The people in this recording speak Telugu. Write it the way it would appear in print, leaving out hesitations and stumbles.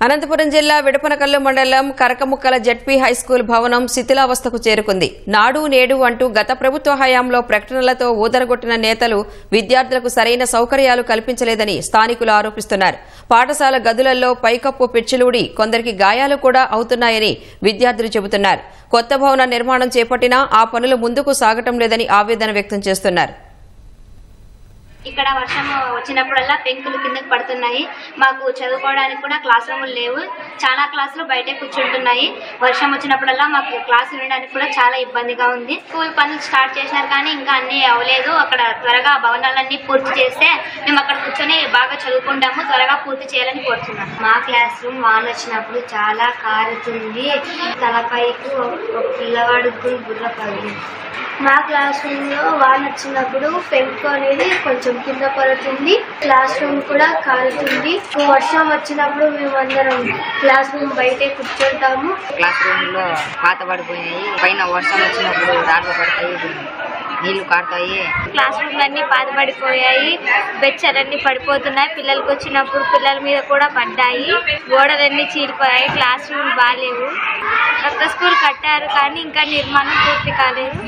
అనంతపురం జిల్లా విడపనకల్లు మండలం కరకముక్కల జెడ్పీ హైస్కూల్ భవనం శిథిలావస్థకు చేరుకుంది. నాడు నేడు అంటూ గత ప్రభుత్వ హయాంలో ప్రకటనలతో ఊదరగొట్టిన నేతలు విద్యార్థులకు సరైన సౌకర్యాలు కల్పించలేదని స్థానికులు ఆరోపిస్తున్నారు. పాఠశాల గదులలో పైకప్పు పిచ్చిలూడి కొందరికి గాయాలు కూడా అవుతున్నాయని విద్యార్థులు చెబుతున్నారు. కొత్త భవన నిర్మాణం చేపట్టినా ఆ పనులు ముందుకు సాగటం లేదని ఆవేదన వ్యక్తం చేస్తున్నారు. ఇక్కడ వర్షం వచ్చినప్పుడల్లా పెంకులు కిందకి పడుతున్నాయి. మాకు చదువుకోవడానికి కూడా క్లాస్ రూములు లేవు. చాలా క్లాసులు బయటే కూర్చుంటున్నాయి. వర్షం వచ్చినప్పుడల్లా మాకు క్లాస్ వినడానికి కూడా చాలా ఇబ్బందిగా ఉంది. స్కూల్ పనులు స్టార్ట్ చేసినారు కానీ ఇంకా అన్నీ అవ్వలేదు. అక్కడ త్వరగా భవనాలన్నీ పూర్తి చేస్తే మేము అక్కడ కూర్చొని బాగా చదువుకుంటాము. త్వరగా పూర్తి చేయాలని కోరుతున్నాం. మా క్లాస్ రూమ్ వాన వచ్చినప్పుడు చాలా కారుతుంది. తలపైకి ఒక పిల్లవాడికి బుర్ర పడింది. మా క్లాస్ రూమ్ లో వాన వచ్చినప్పుడు పెంకు అనేది కొంచెం కింద పడుతుంది. క్లాస్ రూమ్ కూడా కారుతుంది. వర్షం వచ్చినప్పుడు మేమందరం క్లాస్ రూమ్ బయటే కూర్చుంటాము. క్లాస్ రూమ్ లో పాత పడిపోయాయి. పైన వర్షం వచ్చినప్పుడు రాళ్ళు పడతాయి, నీళ్లు కారుతాయి. క్లాస్ రూమ్ అన్ని పాత పడిపోయాయి. బెచ్చలన్నీ పడిపోతున్నాయి. పిల్లలకు వచ్చినప్పుడు పిల్లల మీద కూడా పడ్డాయి. గోడలన్నీ చీలిపోయాయి. క్లాస్ రూమ్ బాగాలేవు. కొత్త స్కూల్ కట్టారు కానీ ఇంకా నిర్మాణం పూర్తి కాలేదు.